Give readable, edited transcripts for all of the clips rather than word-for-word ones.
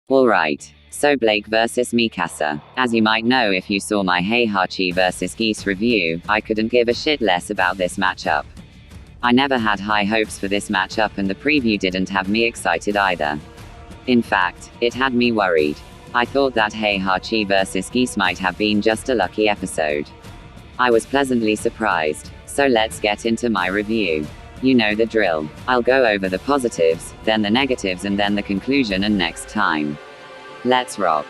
Alright, so Blake versus Mikasa. As you might know if you saw my Heihachi vs Geese review, I couldn't give a shit less about this matchup. I never had high hopes for this matchup and the preview didn't have me excited either. In fact, it had me worried. I thought that Heihachi vs Geese might have been just a lucky episode. I was pleasantly surprised, so let's get into my review. You know the drill. I'll go over the positives, then the negatives and then the conclusion and next time. Let's rock.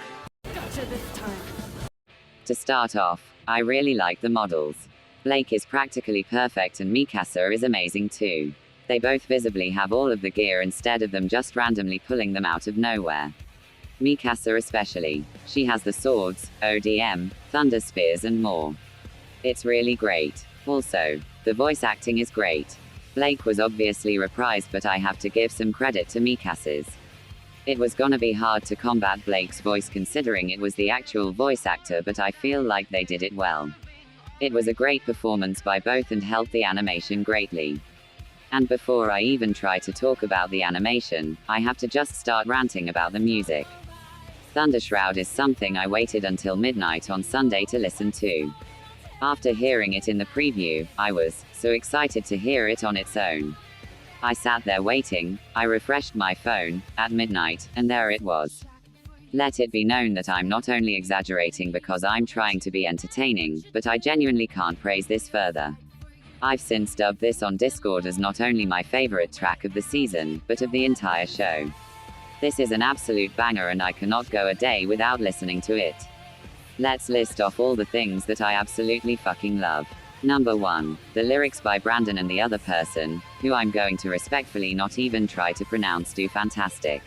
Gotcha this time. To start off, I really like the models. Blake is practically perfect and Mikasa is amazing too. They both visibly have all of the gear instead of them just randomly pulling them out of nowhere. Mikasa especially. She has the swords, ODM, thunder spears and more. It's really great. Also, the voice acting is great. Blake was obviously reprised but I have to give some credit to Mikasa's. It was gonna be hard to combat Blake's voice considering it was the actual voice actor but I feel like they did it well. It was a great performance by both and helped the animation greatly. And before I even try to talk about the animation, I have to just start ranting about the music. Thundershroud is something I waited until midnight on Sunday to listen to. After hearing it in the preview, I was so excited to hear it on its own. I sat there waiting, I refreshed my phone, at midnight, and there it was. Let it be known that I'm not only exaggerating because I'm trying to be entertaining, but I genuinely can't praise this further. I've since dubbed this on Discord as not only my favorite track of the season, but of the entire show. This is an absolute banger and I cannot go a day without listening to it. Let's list off all the things that I absolutely fucking love. Number 1. The lyrics by Brandon and the other person, who I'm going to respectfully not even try to pronounce, do fantastic.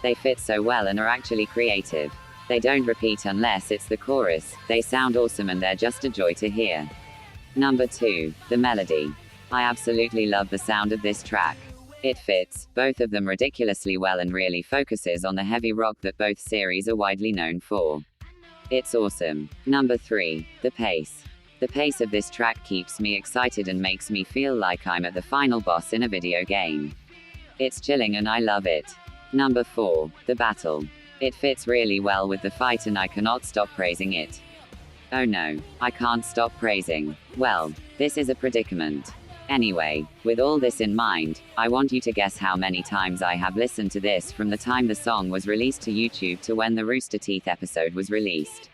They fit so well and are actually creative. They don't repeat unless it's the chorus, they sound awesome and they're just a joy to hear. Number 2. The melody. I absolutely love the sound of this track. It fits, both of them ridiculously well and really focuses on the heavy rock that both series are widely known for. It's awesome. Number 3. The pace. The pace of this track keeps me excited and makes me feel like I'm at the final boss in a video game. It's chilling and I love it. Number 4. The battle. It fits really well with the fight and I cannot stop praising it. Oh no, I can't stop praising. Well, this is a predicament. Anyway, with all this in mind, I want you to guess how many times I have listened to this from the time the song was released to YouTube to when the Rooster Teeth episode was released.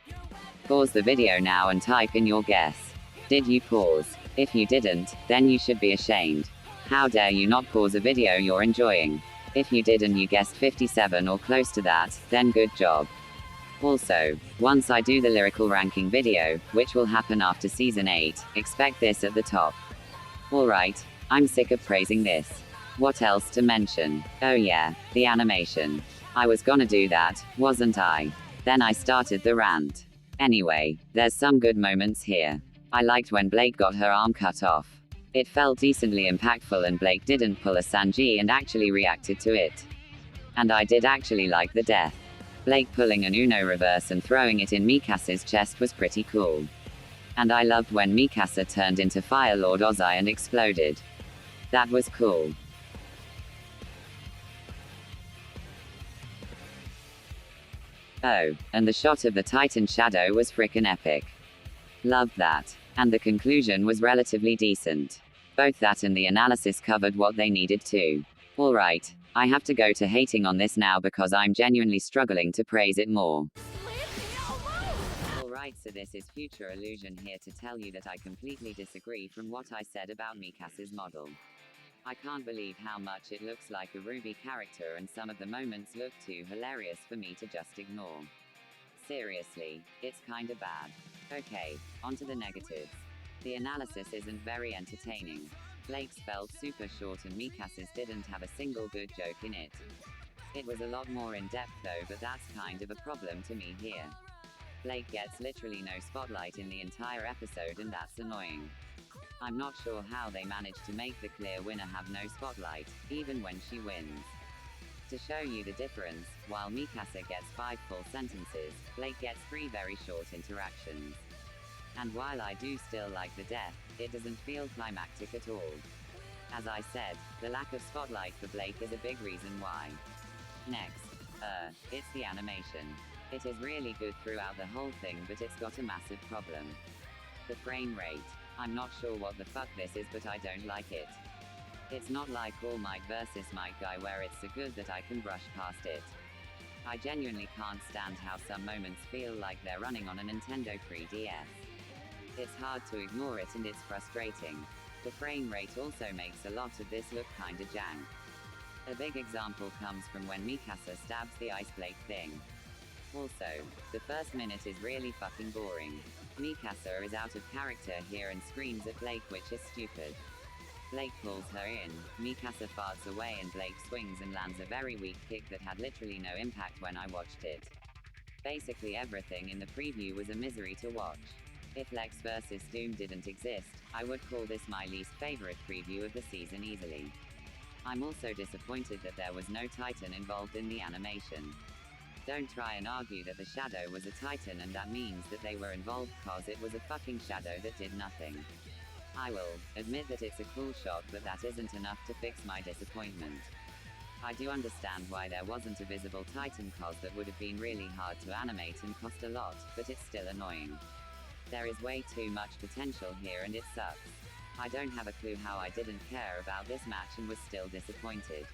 Pause the video now and type in your guess. Did you pause? If you didn't, then you should be ashamed. How dare you not pause a video you're enjoying? If you did and you guessed 57 or close to that, then good job. Also, once I do the lyrical ranking video, which will happen after season 8, expect this at the top. Alright, I'm sick of praising this. What else to mention? Oh yeah, the animation. I was gonna do that, wasn't I? Then I started the rant. Anyway, there's some good moments here. I liked when Blake got her arm cut off. It felt decently impactful and Blake didn't pull a Sanji and actually reacted to it. And I did actually like the death. Blake pulling an Uno reverse and throwing it in Mikasa's chest was pretty cool. And I loved when Mikasa turned into Fire Lord Ozai and exploded. That was cool. Oh, and the shot of the Titan shadow was frickin' epic. Loved that. And the conclusion was relatively decent. Both that and the analysis covered what they needed to. Alright, I have to go to hating on this now because I'm genuinely struggling to praise it more. Alright, so this is Future Illusion here to tell you that I completely disagree from what I said about Mikasa's model. I can't believe how much it looks like a Ruby character and some of the moments look too hilarious for me to just ignore. Seriously, it's kinda bad. Okay, onto the negatives. The analysis isn't very entertaining. Blake's felt super short and Mikasa's didn't have a single good joke in it. It was a lot more in depth though, but that's kind of a problem to me here. Blake gets literally no spotlight in the entire episode and that's annoying. I'm not sure how they managed to make the clear winner have no spotlight, even when she wins. To show you the difference, while Mikasa gets 5 full sentences, Blake gets 3 very short interactions. And while I do still like the death, it doesn't feel climactic at all. As I said, the lack of spotlight for Blake is a big reason why. Next, It's the animation. It is really good throughout the whole thing, but it's got a massive problem. The frame rate. I'm not sure what the fuck this is, but I don't like it. It's not like All Might vs. Might Guy where it's so good that I can brush past it. I genuinely can't stand how some moments feel like they're running on a Nintendo 3DS. It's hard to ignore it and it's frustrating. The frame rate also makes a lot of this look kinda jank. A big example comes from when Mikasa stabs the ice Blake thing. Also, the first minute is really fucking boring. Mikasa is out of character here and screams at Blake, which is stupid. Blake pulls her in, Mikasa farts away and Blake swings and lands a very weak kick that had literally no impact when I watched it. Basically everything in the preview was a misery to watch. If Lex vs. Doom didn't exist, I would call this my least favorite preview of the season easily. I'm also disappointed that there was no Titan involved in the animation. Don't try and argue that the Shadow was a Titan and that means that they were involved, cause it was a fucking shadow that did nothing. I will admit that it's a cool shot, but that isn't enough to fix my disappointment. I do understand why there wasn't a visible Titan, cause that would have been really hard to animate and cost a lot, but it's still annoying. There is way too much potential here and it sucks. I don't have a clue how I didn't care about this match and was still disappointed.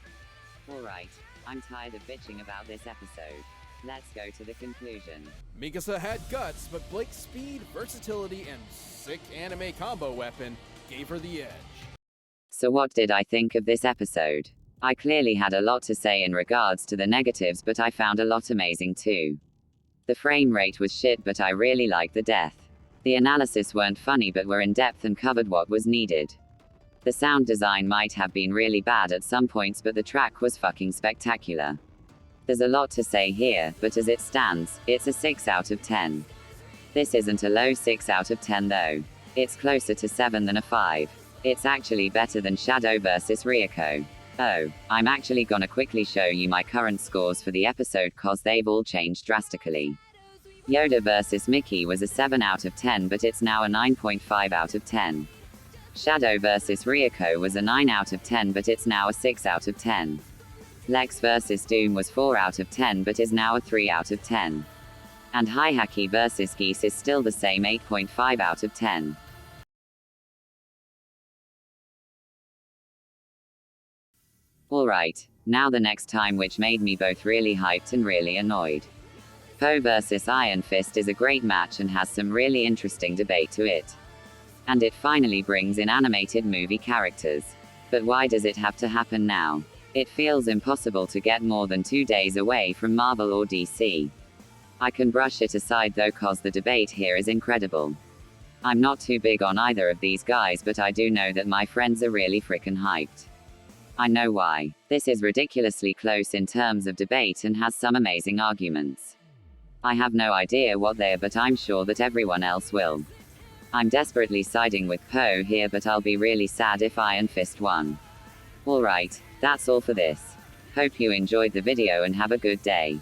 Alright, I'm tired of bitching about this episode. Let's go to the conclusion. Mikasa had guts, but Blake's speed, versatility, and sick anime combo weapon gave her the edge. So what did I think of this episode? I clearly had a lot to say in regards to the negatives, but I found a lot amazing too. The frame rate was shit, but I really liked the death. The analysis weren't funny but were in depth and covered what was needed. The sound design might have been really bad at some points, but the track was fucking spectacular. There's a lot to say here, but as it stands, it's a 6 out of 10. This isn't a low 6 out of 10 though. It's closer to 7 than a 5. It's actually better than Shadow vs. Ryoko. Oh, I'm actually gonna quickly show you my current scores for the episode cause they've all changed drastically. Yoda vs. Mickey was a 7 out of 10, but it's now a 9.5 out of 10. Shadow vs. Ryoko was a 9 out of 10, but it's now a 6 out of 10. Lex vs. Doom was 4 out of 10, but is now a 3 out of 10. And Haihaki vs. Geese is still the same 8.5 out of 10. Alright, now the next time, which made me both really hyped and really annoyed. Poe vs. Iron Fist is a great match and has some really interesting debate to it. And it finally brings in animated movie characters. But why does it have to happen now? It feels impossible to get more than 2 days away from Marvel or DC. I can brush it aside though, cause the debate here is incredible. I'm not too big on either of these guys, but I do know that my friends are really frickin' hyped. I know why. This is ridiculously close in terms of debate and has some amazing arguments. I have no idea what they are, but I'm sure that everyone else will. I'm desperately siding with Poe here, but I'll be really sad if Iron Fist won. Alright, that's all for this. Hope you enjoyed the video and have a good day.